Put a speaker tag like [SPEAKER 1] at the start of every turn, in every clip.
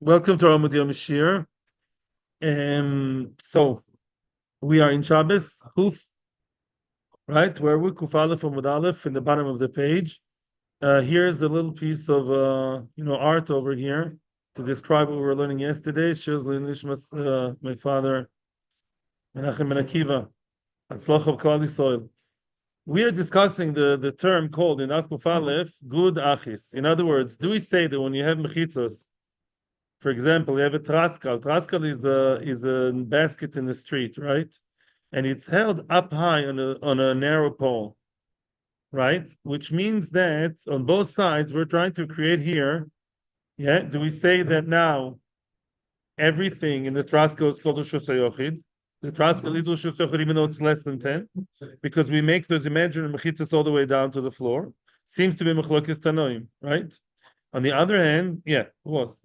[SPEAKER 1] Welcome to our Yom Shir. So we are in Shabbos, Kuf, right? Where we Kuf Aleph Amud Aleph in the bottom of the page. Here's a little piece of art over here to describe what we were learning yesterday. Shows Nishmas, my father, Menachem Ben Akiva, Atzloch of Klal Yisrael. We are discussing the term called in Kuf Aleph, Good Achis. In other words, do we say that when you have mechitzos, for example, you have a traskal. Traskal is a basket in the street, right? And it's held up high on a narrow pole, right? Which means that on both sides we're trying to create here. Yeah. Do we say that now everything in the traskal is called Ushus Yochid? The traskal is Ushus Yochid even though it's less than 10, because we make those imaginary mechitzas all the way down to the floor. Seems to be Mechlokes Tanoim, right? On the other hand, yeah, it was.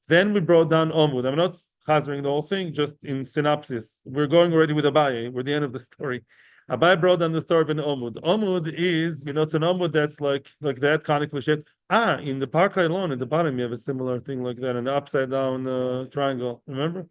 [SPEAKER 1] Then we brought down Omud. I'm not chazering the whole thing, just in synopsis. We're going already with Abaye. We're the end of the story. Abaye brought down the story of an Omud. Omud is, it's an Omud that's like that, conically shaped. In the Park alone, at the bottom, you have a similar thing like that, an upside down triangle. Remember?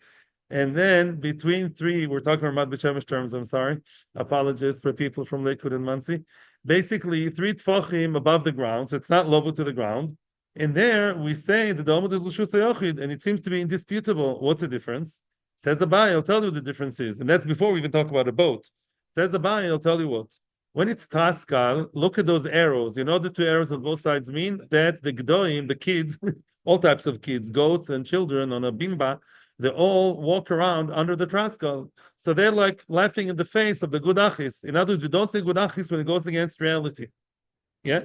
[SPEAKER 1] And then between three, we're talking about B'Shemesh terms, I'm sorry. Apologies for people from Lakewood and Muncie. Basically, 3 tfachim above the ground, so it's not level to the ground. And there we say that the Omud is L'shus HaYochid, and it seems to be indisputable. What's the difference? Says Abai, I'll tell you the difference is. And that's before we even talk about a boat. Says Abai, I'll tell you what. When it's Taskal, look at those arrows. You know the 2 arrows on both sides mean that the Gdoim, the kids, all types of kids, goats and children on a bimba, they all walk around under the traskal. So they're like laughing in the face of the good achis. In other words, you don't say good achis when it goes against reality. Yeah?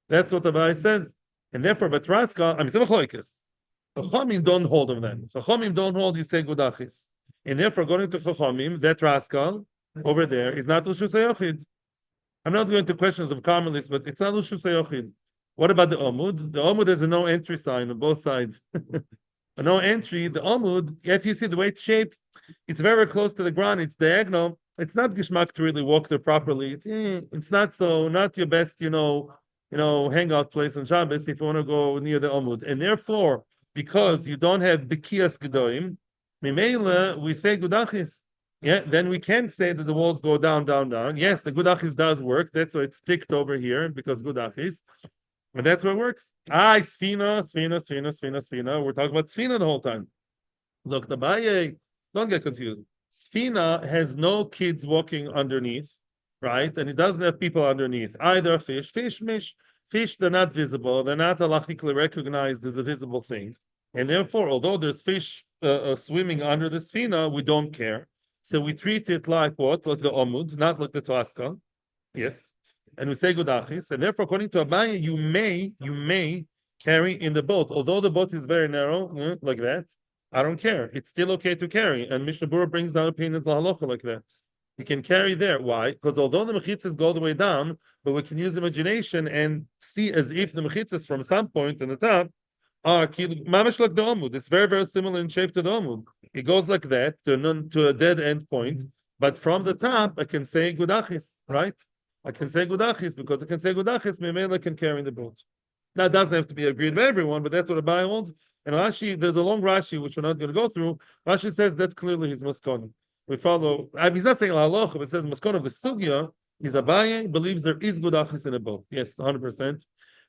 [SPEAKER 1] That's what the Abai says. And therefore, but traskal, I mean, it's Chachamim don't hold of them. So Chachamim don't hold, you say good achis. And therefore, according to Chachamim, that traskal over there is not L'shus HaYochid. I'm not going to questions of commonlists, but it's not L'shus HaYochid. What about the Omud? The Omud has a no entry sign on both sides. A no entry, the Omud, if you see the way it's shaped, it's very close to the ground, it's diagonal. It's not gishmak to really walk there properly. It's not your best, hangout place on Shabbos if you want to go near the Omud. And therefore, because you don't have Bekias Gedoim, Mimela, we say Gudachis. Yeah, then we can say that the walls go down, down, down. Yes, the Gudachis does work. That's why it's ticked over here, because Gudachis. And that's what works. Sfina. We're talking about Sfina the whole time. Look, the Baye, don't get confused. Sfina has no kids walking underneath, right? And it doesn't have people underneath. Either fish, they're not visible. They're not halachically recognized as a visible thing. And therefore, although there's fish swimming under the Sfina, we don't care. So we treat it like what? Like the Omud, not like the Twaska. Yes. And we say Gudachis, and therefore, according to Abaye, you may carry in the boat, although the boat is very narrow, like that. I don't care; it's still okay to carry. And Mishnah Berurah brings down opinions halacha like that. You can carry there. Why? Because although the mechitzas go all the way down, but we can use imagination and see as if the mechitzas from some point in the top are mamash like the omud. It's very, very similar in shape to the omud. It goes like that to a dead end point, but from the top I can say Gudachis, right? I can say Gudachis because I can say Gudachis, Memela can carry in the boat. Now, it doesn't have to be agreed by everyone, but that's what Abai holds. And Rashi, there's a long Rashi, which we're not going to go through. Rashi says that's clearly his Maskon. We follow, he's not saying Allah, but it says Maskon of the Sugya is Abai believes there is Gudachis in a boat. Yes, 100%.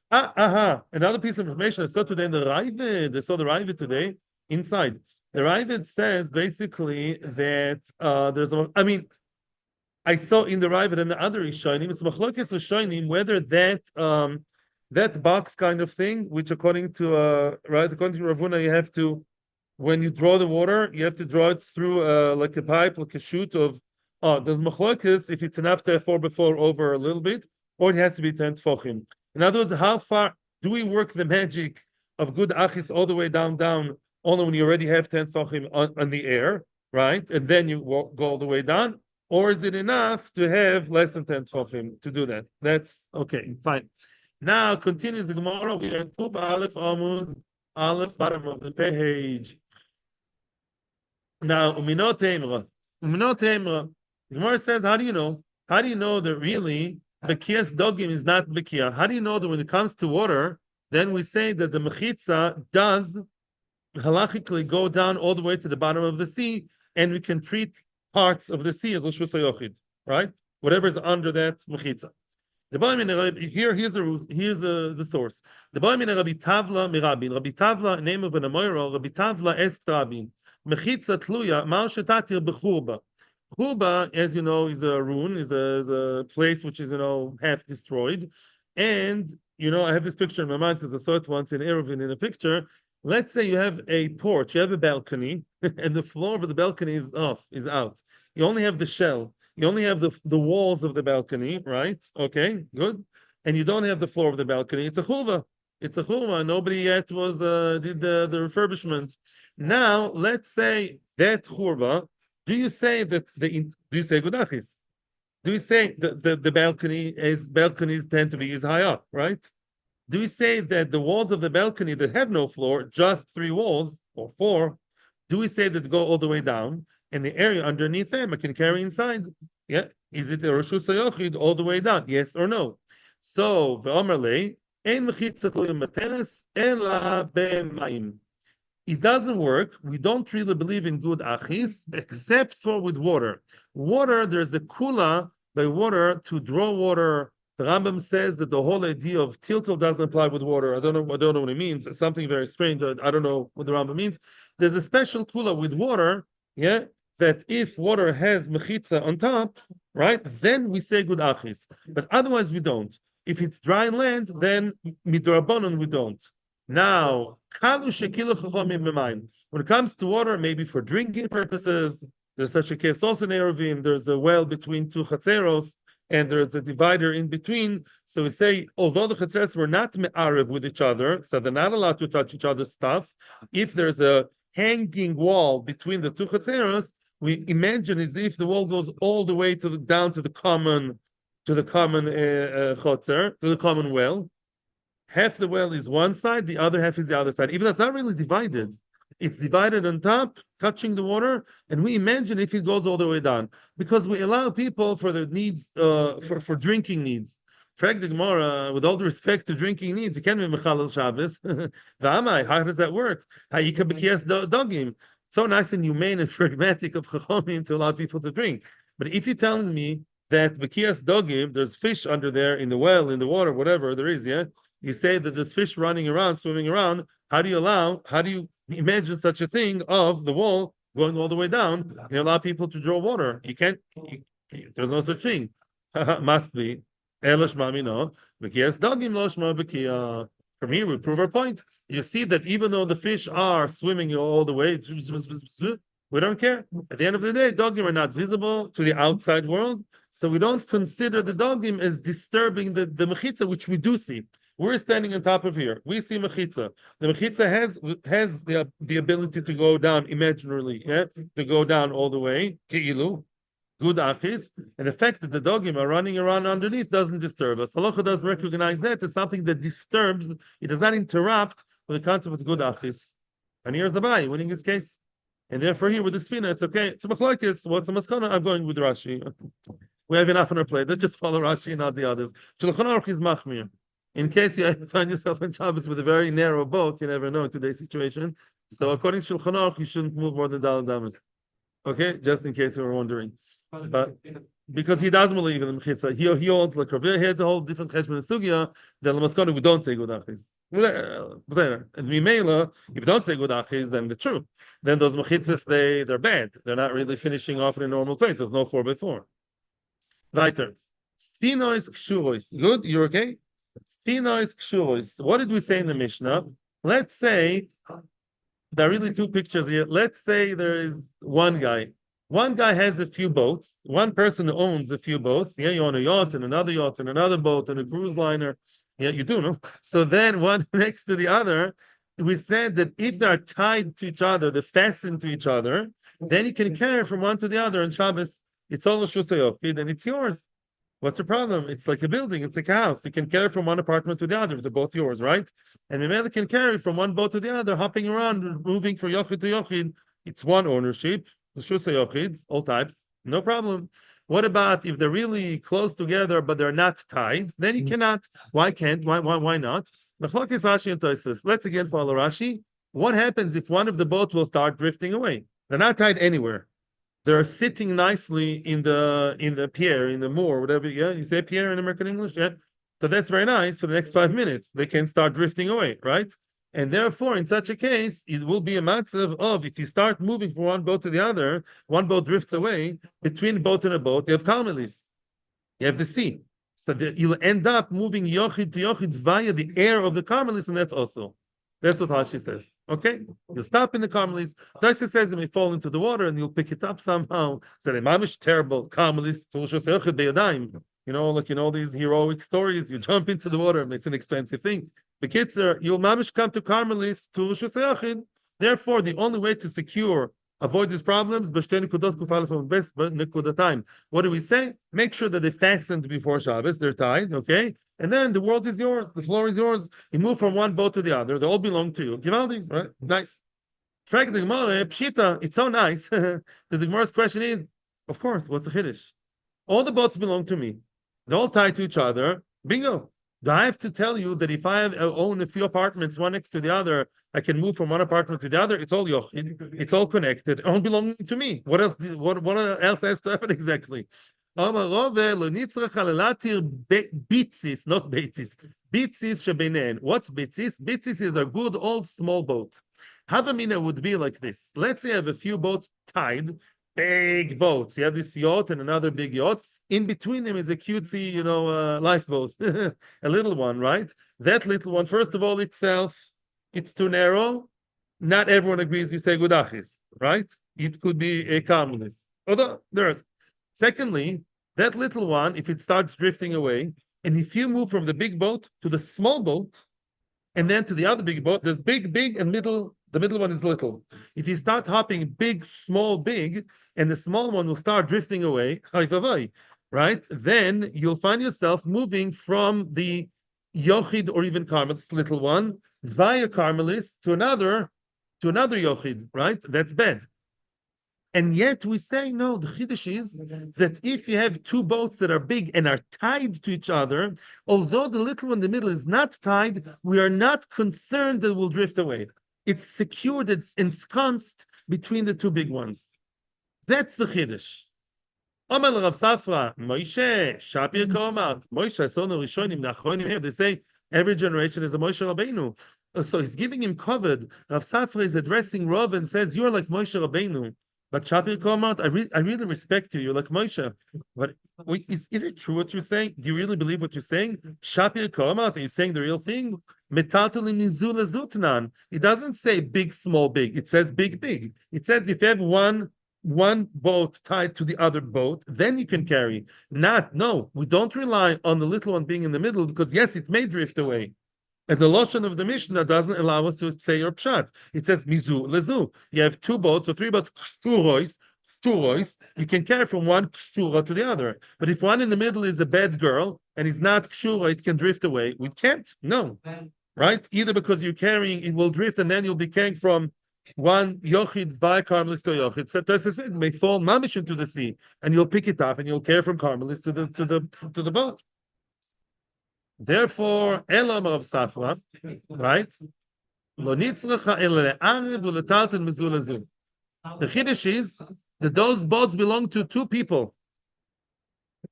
[SPEAKER 1] Another piece of information I saw today in the Ravid, I saw the Ravid today, inside. The Ravid says basically that I saw in the Ravid and the other Rishonim, it's Machlokes Rishonim, whether that box kind of thing, which according to Ravuna, you have to, when you draw the water, you have to draw it through like a pipe, like a chute of. There's Machlokes if it's enough to have 4x4 over a little bit, or it has to be 10 tefachim. In other words, how far do we work the magic of good achis all the way down, only when you already have 10 tefachim on the air, right? And then you go all the way down. Or is it enough to have less than 10 tefachim to do that? That's okay, fine. Now continues the Gemara. We are in Kuf Aleph Amud Aleph, bottom of the page. Now Umino Temra. The Gemara says, how do you know? How do you know that really Bekias Dogim is not Bekia? How do you know that when it comes to water, then we say that the mechitza does halachically go down all the way to the bottom of the sea, and we can treat parts of the sea as l'shus hayochid, right? Whatever's under that mechitza. The here's the source. The Boimin Rabbi Tavla Mirabin. Rabbi Tavla, name of an Amoiro, Rabbi Tavla Est Rabin. Mechitza Tluya, Mal Shetatir Bechurba. Churba, as you know, is a ruin, is a place which is, half destroyed. And, I have this picture in my mind because I saw it once in Eiruv in a picture. Let's say you have a porch, you have a balcony, and the floor of the balcony is out. You only have the shell. You only have the walls of the balcony, right? Okay, good. And you don't have the floor of the balcony. It's a churba. It's a churba. Nobody yet did the refurbishment. Now, let's say that churba. Do you say that do you say gudachis? Do you say the balconies tend to be is high up, right? Do we say that the walls of the balcony that have no floor, just 3 walls or 4, do we say that go all the way down, and the area underneath them I can carry inside? Yeah, is it a Reshus HaYochid all the way down? Yes or no? So ve'omerlei ein mechitza tluya materes ela b'mayim. It doesn't work. We don't really believe in good achis, except for with water. Water, there's a kula by water to draw water. The Rambam says that the whole idea of tiltul doesn't apply with water. I don't know what it means. It's something very strange. I don't know what the Rambam means. There's a special kula with water, yeah, that if water has mechitza on top, right, then we say good achis. But otherwise we don't. If it's dry land, then midrabanon we don't. Now, when it comes to water, maybe for drinking purposes, there's such a case also in Eruvin. There's a well between 2 chatzeros, and there's a divider in between. So we say, although the chatzeros were not me'arev with each other, so they're not allowed to touch each other's stuff, if there's a hanging wall between the 2 chatzeros, we imagine as if the wall goes all the way down to the common chotzer, to the common well. Half the well is one side, the other half is the other side. Even that's not really divided. It's divided on top, touching the water, and we imagine if it goes all the way down. Because we allow people for their needs, for drinking needs. Frag the Gemara, with all the respect to drinking needs, you can't be Mechalel Shabbos. How does that work? Hayika b'kiyas dogim. So nice and humane and pragmatic of Chachomim to allow people to drink. But if you're telling me that b'kiyas dogim, there's fish under there in the well, in the water, whatever there is, yeah? You say that there's fish running around, swimming around. How do you imagine such a thing of the wall going all the way down and allow people to draw water? You can't, there's no such thing. Must be. From here, we prove our point. You see that even though the fish are swimming all the way, we don't care. At the end of the day, dogim are not visible to the outside world, so we don't consider the dogim as disturbing the mechitza, which we do see. We're standing on top of here. We see mechitza. The mechitza has the ability to go down imaginarily, yeah, to go down all the way. Keilu, good achis, and the fact that the dogim are running around underneath doesn't disturb us. Halacha doesn't recognize that as something that disturbs. It does not interrupt with the concept of good achis. And here's the Bai winning his case. And therefore, here with the Sfina, it's okay. It's a machlokes. What's a maskana? I'm going with Rashi. We have enough on our plate. Let's just follow Rashi and not the others. Shulchan Aruch is machmir. In case you find yourself in Shabbos with a very narrow boat, you never know in today's situation. So according to Shulchan Aruch, you shouldn't move more than Daled Damas. Okay, just in case you were wondering. But because he doesn't believe in the mechitza, he holds like Rabbi. He has a whole different cheshbon and sugya. That l'maskana we don't say good achis. And Mimela, if you don't say good achis, then the truth. Then those mechitzas they're bad. They're not really finishing off in a normal place. There's no 4x4. Weiter. Sfinois kshurois. Good, you're okay. Sfinois kshurois. What did we say in the Mishnah? Let's say there are really 2 pictures here. Let's say there is one guy. One guy has a few boats. One person owns a few boats. Yeah, you own a yacht and another boat and a cruise liner. Yeah, you do, no? So then one next to the other, we said that if they're tied to each other, they're fastened to each other, then you can carry from one to the other on Shabbos. It's all a shutayofid and it's yours. What's the problem? It's like a building. It's like a house. You can carry from one apartment to the other. They're both yours, right? And Mimela can carry from one boat to the other, hopping around, moving from yochid to yochid. It's one ownership. The shutay yochids, all types, no problem. What about if they're really close together but they're not tied? Then you cannot. Why can't? Why not? Rashi and Tosfos. Let's again follow Rashi. What happens if one of the boats will start drifting away? They're not tied anywhere. They're sitting nicely in the pier, in the moor, whatever. Yeah, you say pier in American English, yeah. So that's very nice for the next 5 minutes. They can start drifting away, right? And therefore, in such a case, it will be a matzav of if you start moving from one boat to the other, one boat drifts away. Between boat and a boat, you have carmelis, you have the sea. So that you'll end up moving yochid to yochid via the air of the carmelis, and that's what Rashi says. Okay, you'll stop in the carmelis. Daisa says it may fall into the water, and you'll pick it up somehow. So the mamish terrible carmelis, like in all these heroic stories, you jump into the water, it's an expensive thing. The kids you'll mamish come to carmelis to Rosh. Therefore, the only way to avoid these problems, what do we say? Make sure that they fastened before Shabbos, they're tied, okay? And then the world is yours, the floor is yours. You move from one boat to the other, they all belong to you. Givaldi, right? Nice. Pshita, it's so nice. The Gemara's question is, of course, what's the Chiddush? All the boats belong to me. They're all tied to each other. Bingo. Do I have to tell you that if I own a few apartments, one next to the other, I can move from one apartment to the other? It's all yochid. It's all connected. All belonging to me. What else? What else has to happen exactly? Bitzis, not beitzis. Bitzis shebeinen. What's bitzis? Bitzis is a good old small boat. Havamina would be like this. Let's say I have a few boats tied, big boats. You have this yacht and another big yacht. In between them is a cutesy, lifeboat, a little one, right? That little one, first of all, itself, it's too narrow. Not everyone agrees you say gudachis, right? It could be a calmness. Although there's. Secondly, that little one, if it starts drifting away, and if you move from the big boat to the small boat, and then to the other big boat, there's big, and middle. The middle one is little. If you start hopping big, small, big, and the small one will start drifting away, right? Then you'll find yourself moving from the yochid or even carmelis, little one, via carmelis to another yochid, right? That's bad. And yet we say, no, the chiddush is that if you have two boats that are big and are tied to each other, although the little one in the middle is not tied, we are not concerned that it will drift away. It's secured, it's ensconced between the two big ones. That's the chiddush. Omel Rav Safra, Moshe, Shapir Komat, Moshe, Sono Rishonim, Nachronim here. They say every generation is a Moshe Rabbeinu. So he's giving him covered. Rav Safra is addressing Rav and says, "You're like Moshe Rabbeinu." But Shapir Komat, I really respect you. You're like Moshe. But is it true what you're saying? Do you really believe what you're saying? Shapir Komat, are you saying the real thing? Metatali Mizula Zutnan. It doesn't say big, small, big. It says big, big. It says if you have one boat tied to the other boat, then you can carry. No, we don't rely on the little one being in the middle because yes, it may drift away. And the Lashon of the Mishnah doesn't allow us to say your pshat. It says mizu lezu. You have two boats or three boats, kshurois. You can carry from one kshura to the other. But if one in the middle is a bad girl and is not kshura, it can drift away. We can't. No, right? Either because you're carrying, it will drift, and then you'll be carrying from one yochid by carmelis to yochid. So it may fall mamish into the sea, and you'll pick it up and you'll carry from carmelis to the boat. Therefore, Elam of Safra, right? The chiddush is that those boats belong to two people.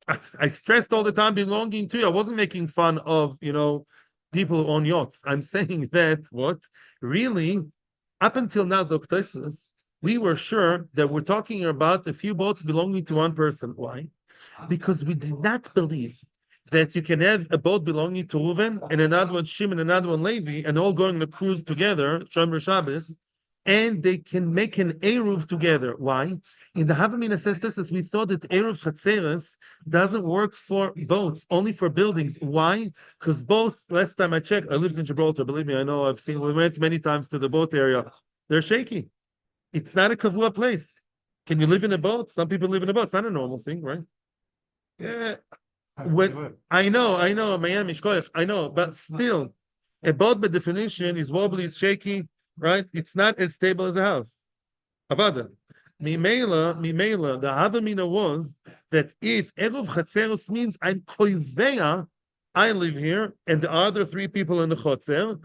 [SPEAKER 1] I stressed all the time belonging to you. I wasn't making fun of people who own yachts. I'm saying that really. Up until now, we were sure that we're talking about a few boats belonging to one person. Why? Because we did not believe that you can have a boat belonging to Reuven and another one Shimon and another one Levi and all going on a cruise together, Shomer Shabbos, and they can make an Eiruv together. Why? In the Havamina says this, as we thought that Eiruv Chatzeres doesn't work for boats, only for buildings. Why? Because both, last time I checked, I lived in Gibraltar, believe me, I know, we went many times to the boat area. They're shaky. It's not a kavua place. Can you live in a boat? Some people live in a boat. It's not a normal thing, right? Yeah. I know, Miami, Shkoyach, I know, but still, a boat by definition is wobbly, it's shaky, right? It's not as stable as a house. Avada. Mimela, the Havamina was that if Eruv Chatzeros means I'm koiveya, I live here, and the other three people in the Chotzer,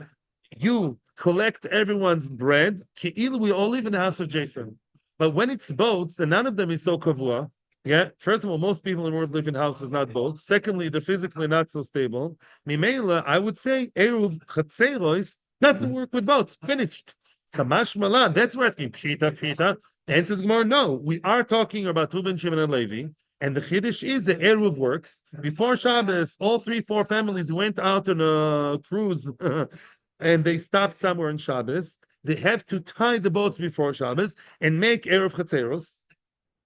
[SPEAKER 1] you collect everyone's bread, Ke'il, we all live in the house of Jason. But when it's boats, and none of them is so kavua, yeah, first of all, most people in the world live in houses, not boats. Secondly, they're physically not so stable. Mimela, I would say, Eruv Chatzeros doesn't work with boats. Finished. Kamash Malan, that's where asking Pshita, Pshita. The answer is more no. We are talking about Reuben, Shimon, and Levi. And the Chiddush is the Eruv works. Before Shabbos, all 4 families went out on a cruise and they stopped somewhere in Shabbos. They have to tie the boats before Shabbos and make Eruv Chatzeros.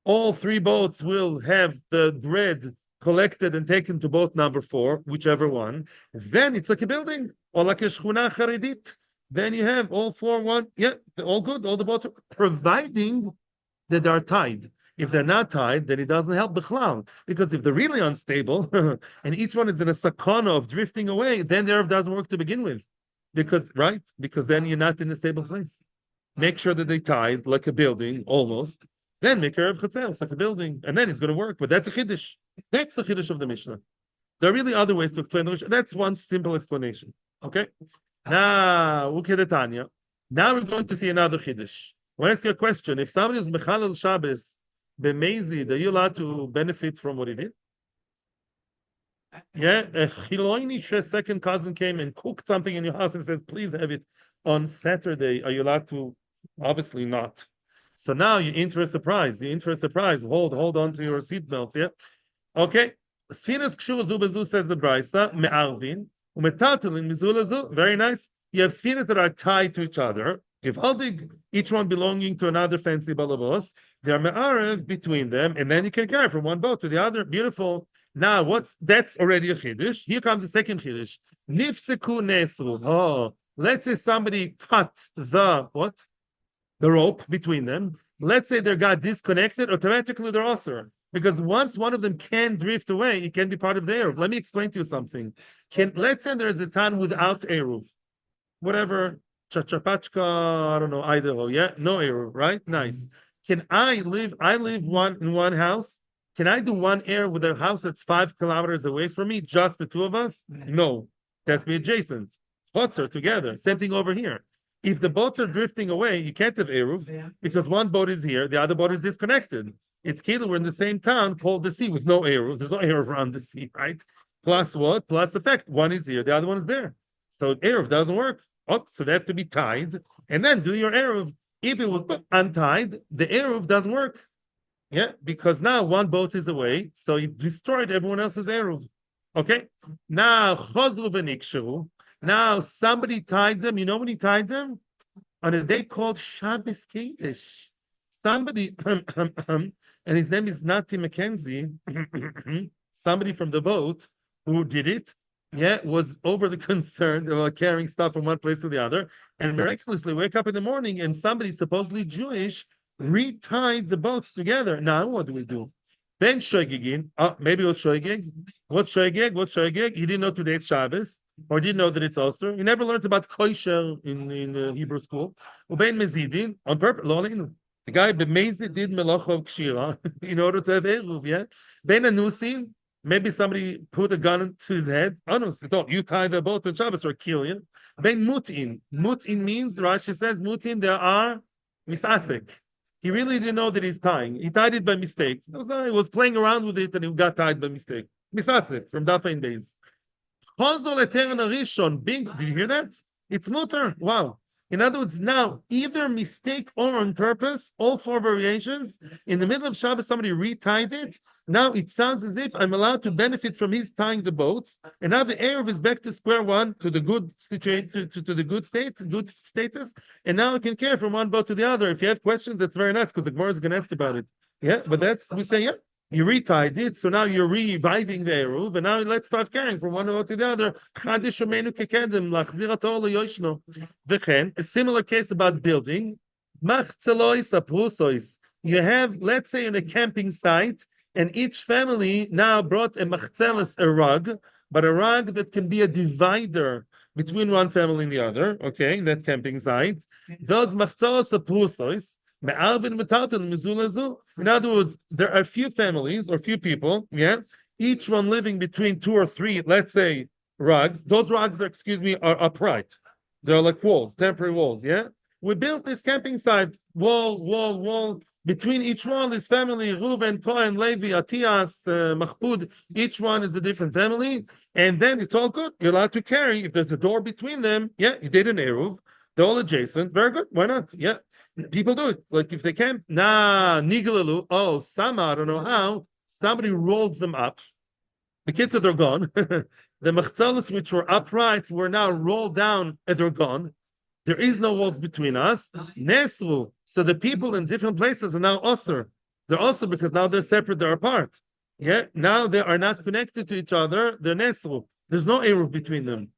[SPEAKER 1] All 3 boats will have the bread collected and taken to boat number 4, whichever one. Then it's like a building or like a shchuna charedit. Then you have all 4, one, yeah, all good, all the boats, providing that they're tied. If they're not tied, then it doesn't help Bichlal. Because if they're really unstable, and each one is in a sakana of drifting away, then the Eruv doesn't work to begin with. Because, right? Because then you're not in a stable place. Make sure that they tied like a building, almost. Then make Eruv Chatzeros like a building, and then it's going to work. But that's a Chiddush. That's the Chiddush of the Mishnah. There are really other ways to explain the Mishnah. That's one simple explanation. Okay? Now, Ukedetanya. Now we're going to see another Chiddush. I want to ask you a question. If somebody is Mechalel Shabbos, B'mezid, are you allowed to benefit from what he did? Yeah, a Chiloini's second cousin came and cooked something in your house and says, please have it on Saturday. Are you allowed to? Obviously not. So now you're in for a surprise. You're in for a surprise. Hold on to your seatbelts, yeah? Okay. Sfinas Kshur Zu Bezu says the Brisa, Me'arvin, Umetatulin Mizulazu. Very nice. You have sfinas that are tied to each other. If holding each one belonging to another fancy balabos, there are me'arev between them, and then you can carry from one boat to the other. Beautiful. Now, that's already a chiddush. Here comes the second chiddush. Nifseku nesru. Oh, let's say somebody cut the what? The rope between them. Let's say they got disconnected. Automatically, they're also because once one of them can drift away, it can be part of the Eiruv. Let me explain to you something. Let's say there's a town without Eiruv, whatever. Chachapachka, I don't know, Idaho, yeah? No Eiruv, right? Nice. Can I live in one house? Can I do one Eiruv with a house that's 5 kilometers away from me, just the 2 of us? No. That's be adjacent. Chotzer together. Same thing over here. If the boats are drifting away, you can't have Eiruv because one boat is here, the other boat is disconnected. It's key that we're in the same town called the sea with no Eiruv. There's no Eiruv around the sea, right? Plus what? Plus the fact one is here, the other one is there. So Eiruv doesn't work. Oh, so they have to be tied, and then do your Eiruv. If it was untied, the Eiruv doesn't work. Yeah, because now one boat is away, so you destroyed everyone else's Eiruv. Okay? Now, Chozru v'niksheru. Now, somebody tied them. You know when he tied them? On a day called Shabbos Kiddush. Somebody, and his name is Nati McKenzie, somebody from the boat who did it, yeah, was overly concerned about carrying stuff from one place to the other, and miraculously wake up in the morning and somebody supposedly Jewish retied the boats together. Now what do we do? Then Shoigigin, maybe it was Shoigig. What's Shoigig? What's Shoigig? He didn't know today it's Shabbos, or didn't know that it's also. He never learned about kosher in Hebrew school. Ubein Mezidin, on purpose, the guy B'mezid did melachov kshira in order to have Eiruv, yeah? Ben Anusin, maybe somebody put a gun to his head. Oh no, you tie the boat on Shabbos or kill you. Ben Mutin. Mutin means, Rashi says, Mutin, there are misasek. He really didn't know that he's tying. He tied it by mistake. He was playing around with it and he got tied by mistake. Misasek from Dafain days. Did you hear that? It's mutter. Wow. In other words, now, either mistake or on purpose, all 4 variations, in the middle of Shabbos, somebody retied it. Now it sounds as if I'm allowed to benefit from his tying the boats. And now the Eiruv is back to square one, to the good situation, to the good state, good status. And now I can carry from one boat to the other. If you have questions, that's very nice, because the Gemara is going to ask about it. Yeah, but we say, yeah. You retied it, so now you're reviving the Eiruv, and now let's start carrying from one boat to the other. A similar case about building. You have, let's say, in a camping site, and each family now brought a machzeles, a rug, but a rug that can be a divider between one family and the other, okay, in that camping site. Those machzeles aprusois, In other words, there are few families or few people, yeah, each one living between two or three, let's say, rugs. Those rugs, excuse me, are upright. They're like walls, temporary walls, yeah? We built this camping site, wall. Between each wall is family, Reuven, Cohen, Levi, Atias, Mahmoud. Each one is a different family. And then it's all good. You're allowed to carry. If there's a door between them, yeah, you did an Eiruv. They're all adjacent. Very good. Why not? Yeah. People do it. Like if they can't, nigalalu. Oh, somehow, I don't know how, somebody rolls them up. The kids are gone. The machzalas which were upright were now rolled down and they're gone. There is no walls between us. Nesru. So the people in different places are now osir. They're also because now they're separate, they're apart. Yeah. Now they are not connected to each other. They're nesru. There's no eruv between them.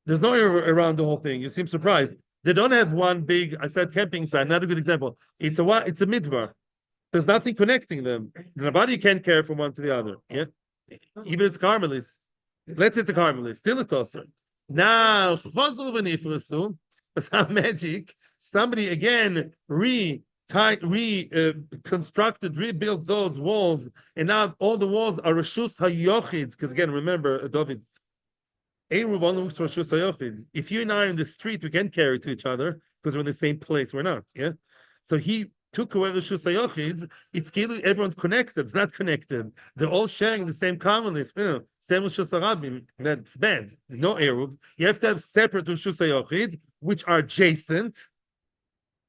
[SPEAKER 1] There's no eruv around the whole thing. You seem surprised. They don't have one big, I said camping site, not a good example. It's a midbar. There's nothing connecting them. Nobody can care from one to the other. Yeah. Even it's Carmelis. Let's say it's a Carmelis. Still it's also. Now, magic. Somebody again reconstructed, rebuilt those walls, and now all the walls are Reshus HaYochids. Because again, remember, David, Eiruv only looks for Reshus HaYochid. If you and I are in the street, we can carry to each other because we're in the same place. We're not. Yeah. So he took away the Reshus HaYochids. It's clearly everyone's connected. It's not connected. They're all sharing the same commonest. Same with Reshus HaRabim. That's bad. No Eiruv. You have to have separate Reshus HaYochid, which are adjacent,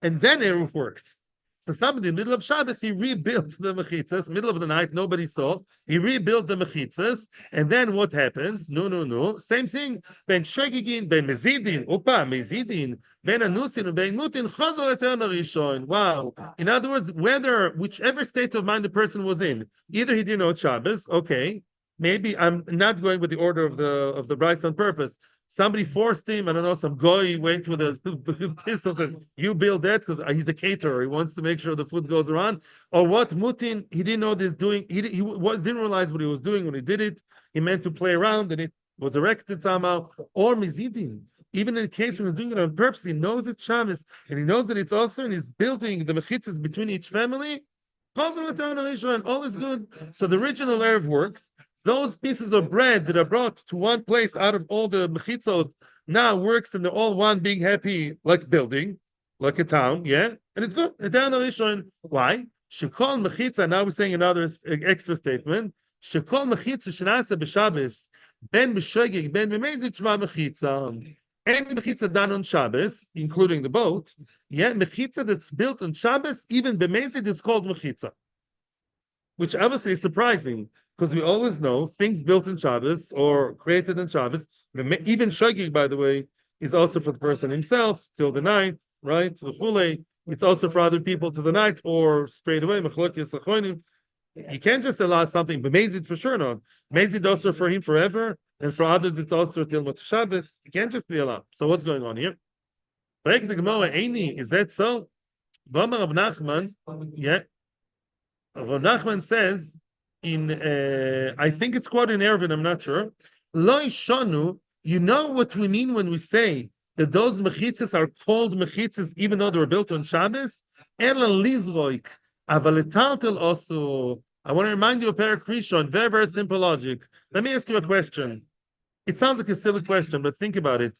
[SPEAKER 1] and then Eiruv works. So somebody in the middle of Shabbos, he rebuilt the mechitzas, middle of the night, nobody saw. He rebuilt the mechitzas, and then what happens? No. Same thing. Ben shegigin, ben mezidin, mezidin, ben anusin, ben mutin, chazor eterna rishon. Wow. In other words, whichever state of mind the person was in, either he didn't know Shabbos, okay, maybe I'm not going with the order of the Bryce on purpose. Somebody forced him. I don't know. Some guy went with a pistols and you build that because he's the caterer. He wants to make sure the food goes around. Or what? Mutin, he didn't know this doing. He didn't realize what he was doing when he did it. He meant to play around and it was erected somehow. Or mizidin. Even in the case when he's doing it on purpose, he knows it's Shabbos and he knows that it's also, and he's building the mechitzas between each family. All is good. So the original Erev works. Those pieces of bread that are brought to one place out of all the mechitzos now works and they're all one big happy like building, like a town, yeah? And it's good. Why? Shekol mechitza, now we're saying another extra statement. Shekol mechitza shenasa b'Shabbos, ben b'shogeg, ben b'mezid shma mechitza. Any mechitza done on Shabbos, including the boat, yeah, mechitza that's built on Shabbos, even b'mezid is called mechitza. Which obviously is surprising. Because we always know things built in Shabbos or created in Shabbos, even shogig, by the way, is also for the person himself till the night, right? It's also for other people to the night or straight away. You can't just allow something, but Mezid for sure not. Mezid also for him forever, and for others it's also till Mot Shabbos. You can't just be allowed. So what's going on here? Is that so? Rav Nachman, yeah. Rav Nachman says, I think it's quoted in Eruvin, I'm not sure. Lo ishanu, you know what we mean when we say that those mechitzas are called mechitzas even though they were built on Shabbos? Ela lizroik, aval etaltel also. I want to remind you of Perek Rishon, very, very simple logic. Let me ask you a question. It sounds like a silly question, but think about it.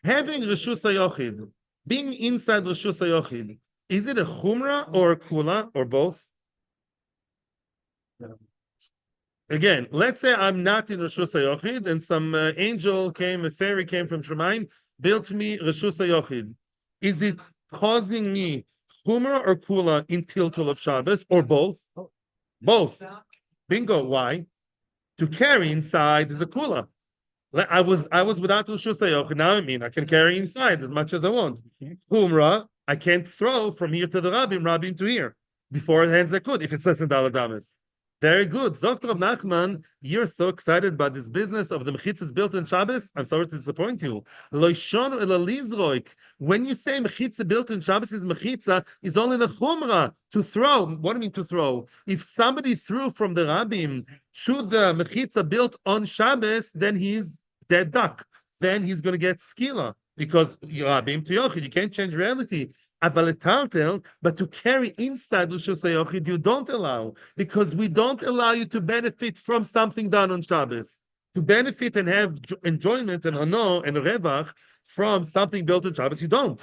[SPEAKER 1] Having Reshus HaYochid, being inside Reshus HaYochid, is it a chumrah or a kula or both? Again, let's say I'm not in Reshus HaYochid and some angel came, a fairy came from Shemaim, built me Reshus HaYochid. Is it causing me chumrah or kula in Tiltul of Shabbos or both? Both. Bingo. Why? To carry inside is a kula. I was without Reshus HaYochid. Now I can carry inside as much as I want. Chumrah, I can't throw from here to the Rabbim to here. Beforehand I could if it's less than Daled Damas. Very good. Dr. Nachman, you're so excited about this business of the mechitzas built in Shabbos. I'm sorry to disappoint you. When you say mechitza built in Shabbos is mechitza, is only the chumrah to throw. What do you mean to throw? If somebody threw from the Rabbim to the mechitza built on Shabbos, then he's dead duck. Then he's going to get skila. because you can't change reality. But to carry inside Lushos Yochid, you don't allow, because we don't allow you to benefit from something done on Shabbos. To benefit and have enjoyment and hano and revach from something built on Shabbos, you don't.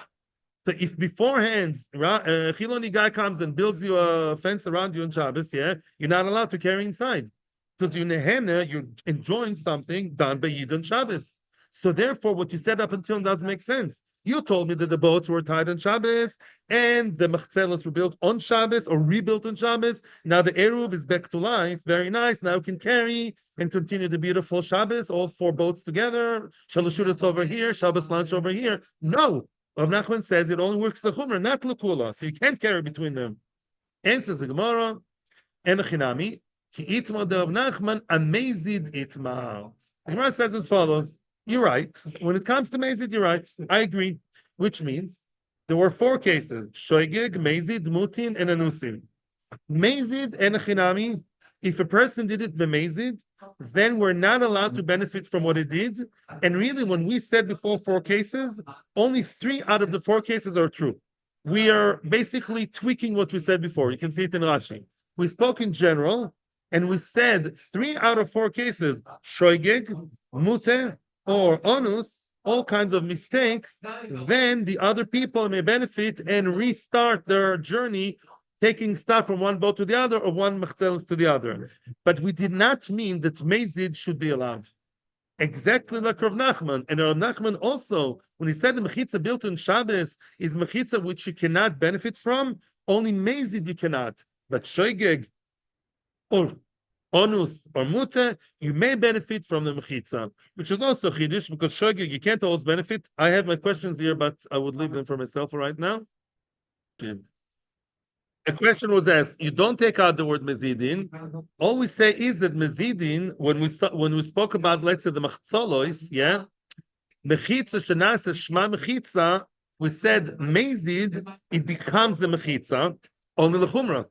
[SPEAKER 1] So if beforehand, Chiloni guy comes and builds you a fence around you on Shabbos, yeah, you're not allowed to carry inside. Because you're enjoying something done by Yid on Shabbos. So therefore, what you said up until now doesn't make sense. You told me that the boats were tied on Shabbos and the machzelas were built on Shabbos or rebuilt on Shabbos. Now the Eiruv is back to life. Very nice. Now we can carry and continue the beautiful Shabbos, all four boats together. Shalashudas over here, Shabbos lunch over here. No. Rav Nachman says it only works the Chumrah, not Lukula. So you can't carry between them. Answers the Gemara, and Chinami, Ki itma de Rav Nachman, amazid itma. The Gemara says as follows. You're right. When it comes to Mazid, you're right. I agree. Which means there were four cases: Shoigig, Mazid, Mutin, and Anusin. Mazid and Chinami. If a person did it b'mezid, then we're not allowed to benefit from what it did. And really, when we said before four cases, only 3 out of the 4 cases are true. We are basically tweaking what we said before. You can see it in Rashi. We spoke in general, and we said 3 out of 4 cases, shoigeg, mute, or onus, all kinds of mistakes, then the other people may benefit and restart their journey, taking stuff from one boat to the other or one machzelis to the other. But we did not mean that mezid should be allowed. Exactly like Rav Nachman. And Rav Nachman also, when he said the mechitza built on Shabbos is mechitza which you cannot benefit from, only mezid you cannot. But shoigeg or onus or mute, you may benefit from the mechitza, which is also chiddush, because shoigeg you can't always benefit. I have my questions here, but I would leave them for myself right now. Okay. A question was asked. You don't take out the word mezidin. All we say is that mezidin, when we spoke about, let's say, the machzolos, yeah, mechitza shenasa shma mechitza, we said mezid, it becomes the mechitza on the chumrah.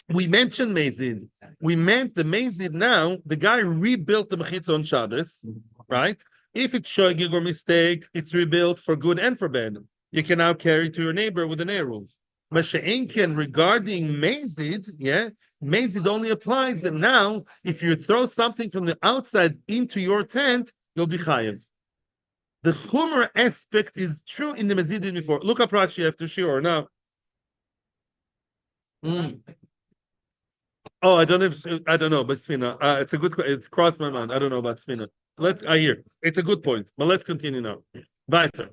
[SPEAKER 1] We mentioned mezid. We meant the mezid now. The guy rebuilt the mechitza on Shabbos, right? If it's shogig or mistake, it's rebuilt for good and for bad. You can now carry it to your neighbor with an Eiruv. Masha'enken regarding Mazid, yeah, Mazid only applies that now if you throw something from the outside into your tent, you'll be chayav. The Chumer aspect is true in the Mazidin before. Look up Rashi after Shiur now. Oh, I don't know, but Sfina. It's a good. It's crossed my mind. I don't know about Sfina. I hear. It's a good point, but let's continue now. Weiter.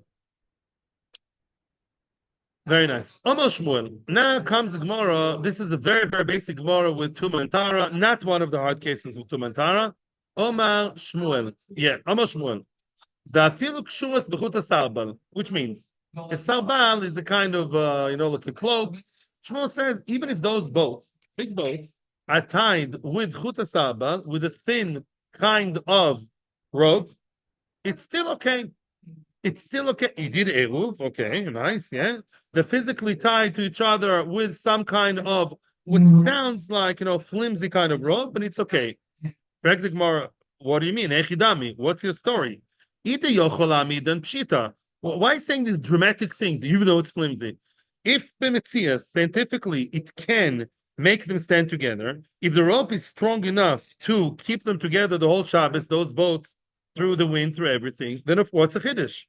[SPEAKER 1] Very nice. Omar Shmuel. Now comes the Gemara. This is a very, very basic Gemara with Tumantara, not one of the hard cases with Tumantara. Omar Shmuel. Yeah, Omar Shmuel. The Afilu Kshuras B'chuta Sarbal, which means a Sarbal is the kind of, like a cloak. Shmuel says, even if those boats, big boats, are tied with Chuta Sarbal, with a thin kind of rope, it's still okay. It's still okay. You did Eiruv, okay, nice, yeah. They're physically tied to each other with some kind of what sounds like flimsy kind of rope, but it's okay. What do you mean? Echidami, what's your story? Ida yocholami then pshita. Why saying these dramatic things, even though it's flimsy? If b'metzias, scientifically, it can make them stand together, if the rope is strong enough to keep them together the whole Shabbos, those boats, through the wind, through everything, then of course it's a chiddush.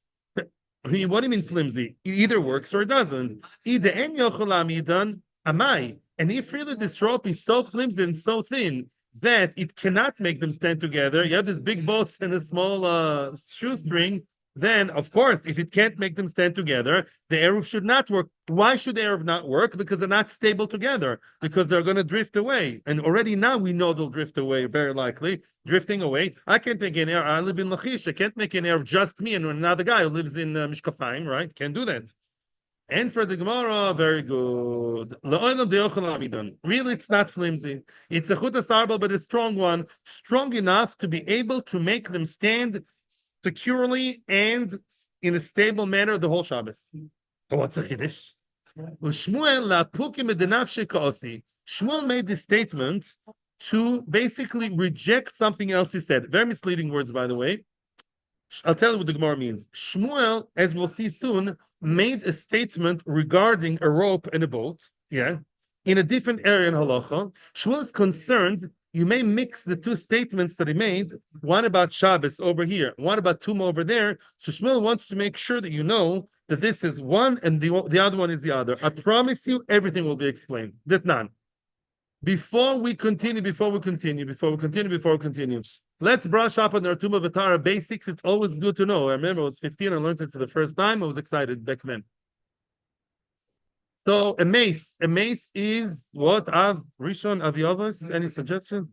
[SPEAKER 1] What do you mean flimsy? It either works or it doesn't. Either en yochol amai. And if really this rope is so flimsy and so thin that it cannot make them stand together, you have these big boats and a small shoestring, then of course, if it can't make them stand together, the Eiruv should not work. Why should the Eiruv not work? Because they're not stable together, because they're going to drift away. And already now we know they'll drift away, very likely, drifting away. I can't make an Eiruv. I live in Lachish. I can't make an Eiruv just me and another guy who lives in Mishkafayim, right? Can't do that. And for the Gemara, very good. Really, it's not flimsy. It's a chuta sarbal, but a strong one, strong enough to be able to make them stand securely and in a stable manner the whole Shabbos. So what's a chiddush? Shmuel made this statement to basically reject something else he said. Very misleading words, by the way. I'll tell you what the Gemara means. Shmuel, as we'll see soon, made a statement regarding a rope and a boat. Yeah, in a different area in halacha. Shmuel is concerned you may mix the two statements that he made, one about Shabbos over here, one about Tuma over there. So Shmuel wants to make sure that you know that this is one and the other one is the other. I promise you, everything will be explained. That none. Before we continue, let's brush up on our Tuma Vatara basics. It's always good to know. I remember I was 15, I learned it for the first time. I was excited back then. So a mace is what? Av Rishon Aviavos. Any suggestion?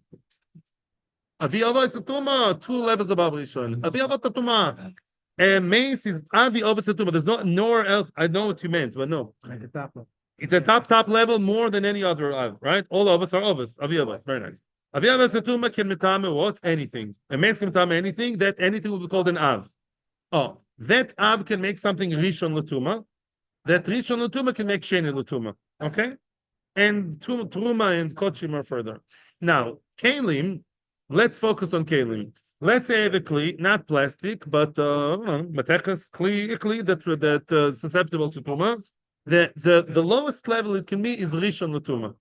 [SPEAKER 1] Aviavos Tuma, 2 levels above Rishon. Aviavos Tuma. A mace is Aviavos Tuma. There's nowhere else. I know what you meant, but no. It's a top level more than any other Av, right? All of us are Avos. Aviavos, very nice. Aviavos Tuma can metame what? Anything. A mace can metame anything. That anything will be called an Av. Oh, that Av can make something Rishon Latuma. That Rishon Latuma can make Sheni Latuma. Okay? And Truma and Kochim are further. Now, Kalim, let's focus on Kalim. Let's say I have a Kli, not plastic, but Matechas, Kli that susceptible to Tuma. The lowest level it can be is Rishon Latuma.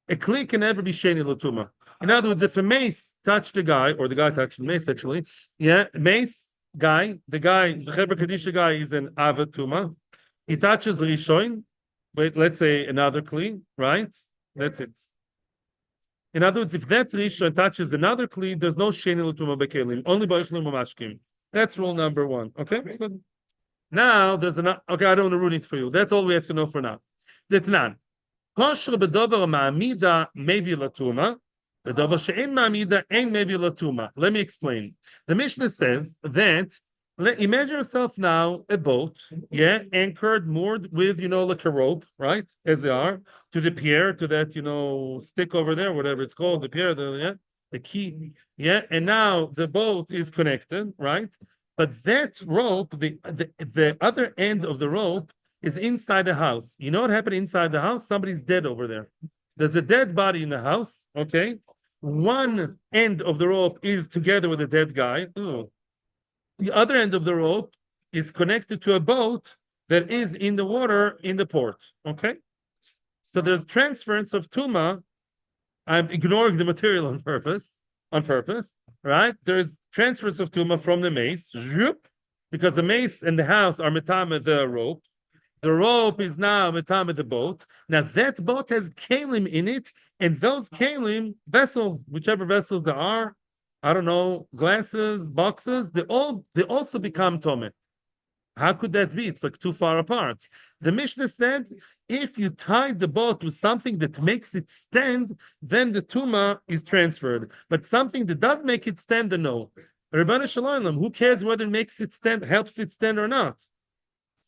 [SPEAKER 1] A Kli can never be Sheni Latuma. In other words, if a mace touched the guy, or the guy touched the mace actually, mace guy, the Cheber Kadisha guy is an Avatuma. He touches Rishon. Wait, let's say another Kli, right? That's it. In other words, if that Rishon touches another Kli, there's no Sheni L'Tuma Bekelim, only Ba'ichlum Mamashkim. That's rule number 1. Okay? Good. Now, there's another. Okay, I don't want to ruin it for you. That's all we have to know for now. Detnan. Kosher B'dover Ma'amida Mevi L'Tuma. B'dover She'en Ma'amida Ein Mevi L'Tuma. Let me explain. The Mishnah says that imagine yourself now a boat, anchored, moored with, like a rope, right, as they are, to the pier, to that, stick over there, whatever it's called, the pier, the key, and now the boat is connected, right, but that rope, the other end of the rope is inside the house. You know what happened inside the house? Somebody's dead over there. There's a dead body in the house, okay? One end of the rope is together with the dead guy. Ooh. The other end of the rope is connected to a boat that is in the water in the port. Okay? So there's transference of Tuma. I'm ignoring the material on purpose, right? There's transference of Tuma from the mace, because the mace and the house are metame the rope. The rope is now metame the boat. Now that boat has kalim in it, and those kalim, vessels, whichever vessels there are, I don't know, glasses, boxes, they also become Tomeh. How could that be? It's like too far apart. The Mishnah said, if you tie the boat with something that makes it stand, then the Tuma is transferred. But something that does make it stand, then no. Rabbanu Shalom, who cares whether it makes it stand, helps it stand or not?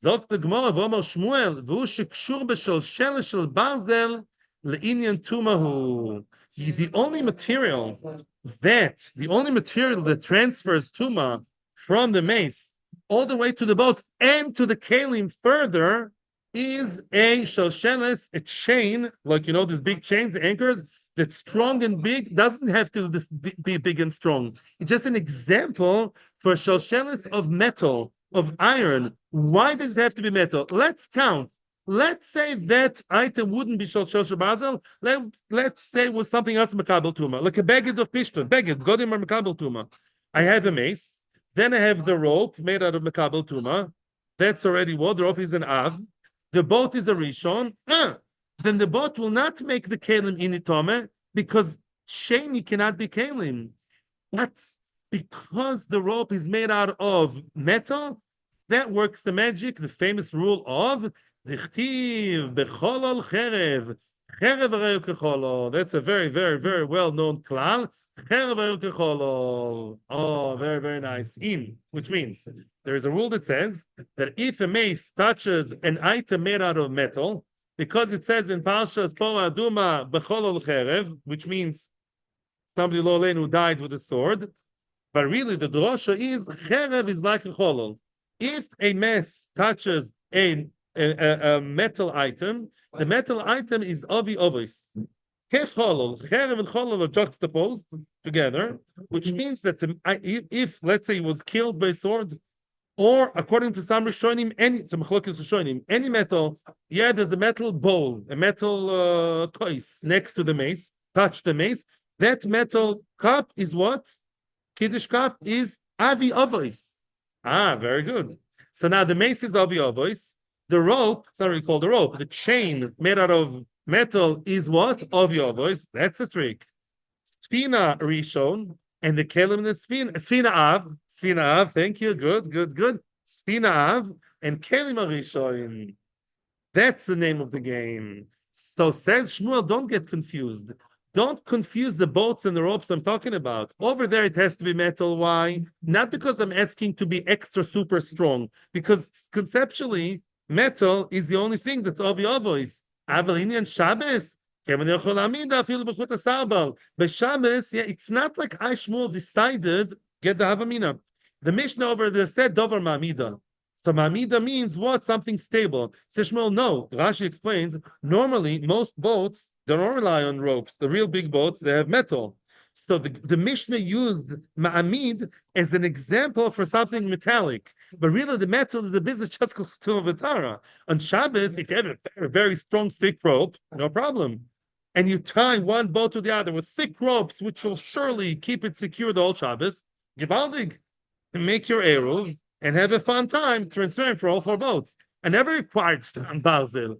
[SPEAKER 1] Zok the Gemara v'Omer Shmuel v'hu shekshur b'shol shel barzel le'inyan tumahu. The only material that transfers Tuma from the mace all the way to the boat and to the kalim further is a shalsheles, a chain, like these big chains, anchors, that's strong and big, doesn't have to be big and strong. It's just an example for shalsheles of metal, of iron. Why does it have to be metal? Let's count. Let's say that item wouldn't be shel bazel. Let's say it was something else makabel tuma, like a bagged of pishton, bagged godim or makabel tuma. I have a mace, then I have the rope made out of makabel tuma. That's already what the rope is an av. The boat is a rishon. Then the boat will not make the kalim in itome because sheni cannot be kalim. But because the rope is made out of metal, that works the magic, the famous rule of Dichtiv becholol cherev, cherev arayu kecholol. That's a very, very, very well-known klal. Cherev arayu kecholol. Oh, very, very nice. Which means there is a rule that says that if a mace touches an item made out of metal, because it says in Parshas Pora Aduma becholol cherev, which means somebody lo aleinu who died with a sword, but really the drosha is cherev is like a cholol. If a mace touches a metal item, the metal item is ovi ovis. Kecholol, cherev and cholol are juxtaposed together, which means that if let's say he was killed by sword, or according to some Rishonim, any metal, yeah, there's a metal bowl, a metal toys next to the mace, touch the mace. That metal cup is what? Kiddush cup is Avi Avos. Ah, very good. So now the mace is Avi Avos. The rope, it's not really called a rope, the chain made out of metal is what? Avi Avos. That's a trick. Sfina Rishon, and the Kelim the Sfina Av, thank you, good. Sfina Av, and Kelim Rishon. That's the name of the game. So says Shmuel, don't get confused. Don't confuse the boats and the ropes I'm talking about. Over there, it has to be metal. Why? Not because I'm asking to be extra super strong, because conceptually, metal is the only thing that's Ovi Ovois. Avalini and Shabbos. But Shabbos, yeah, it's not like I Shmuel decided get the Havamina. The Mishnah over there said Dover Ma'amida. So Ma'amida means what? Something stable. Says Shmuel, no. Rashi explains, normally, most boats, they don't rely on ropes. The real big boats, they have metal. So the Mishnah used Ma'amid as an example for something metallic. But really, the metal is a business just to Vatara. On Shabbos, if you have a very strong, thick rope, no problem. And you tie one boat to the other with thick ropes, which will surely keep it secure the whole Shabbos, Givaldig, and make your Eiruv, and have a fun time transferring for all four boats. I never required on Basel.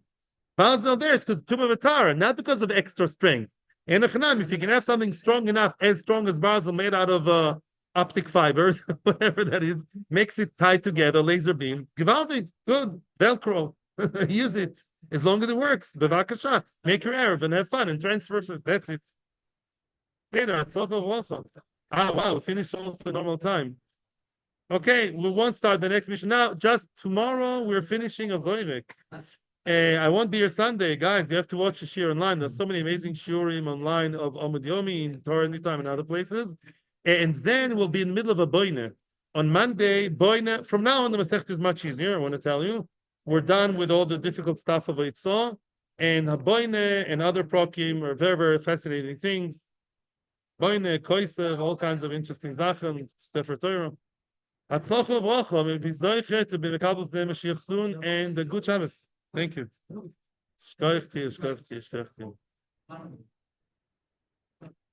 [SPEAKER 1] Basel there is because Tuba Vatara, not because of extra strength. And if you can have something strong enough, as strong as Basel, made out of optic fibers, whatever that is, makes it tied together, laser beam, Givaldig, good, Velcro, use it. As long as it works, bevakasha, make your Erev and have fun and transfer. That's it. Later, ah, wow, we finished almost the normal time. Okay, we won't start the next mission now. Just tomorrow, we're finishing a Zoyrek. I won't be here Sunday, guys. You have to watch the shiur online. There's so many amazing shiurim online of Amud Yomi in Torah Anytime and other places. And then we'll be in the middle of a boine. On Monday, boine. From now on, the Masech is much easier. I want to tell you, we're done with all the difficult stuff of Eitzah, and Haboine and other prokim are very, very fascinating things. Boine, Koiser, all kinds of interesting Sachen, Sefer Torah. Hatzlacha v'racha, may be zoichet to be mekabel b'nei Mashiach soon, and a good Shabbos. Thank you. Shkoyach ti, shkoyach ti, shkoyach ti.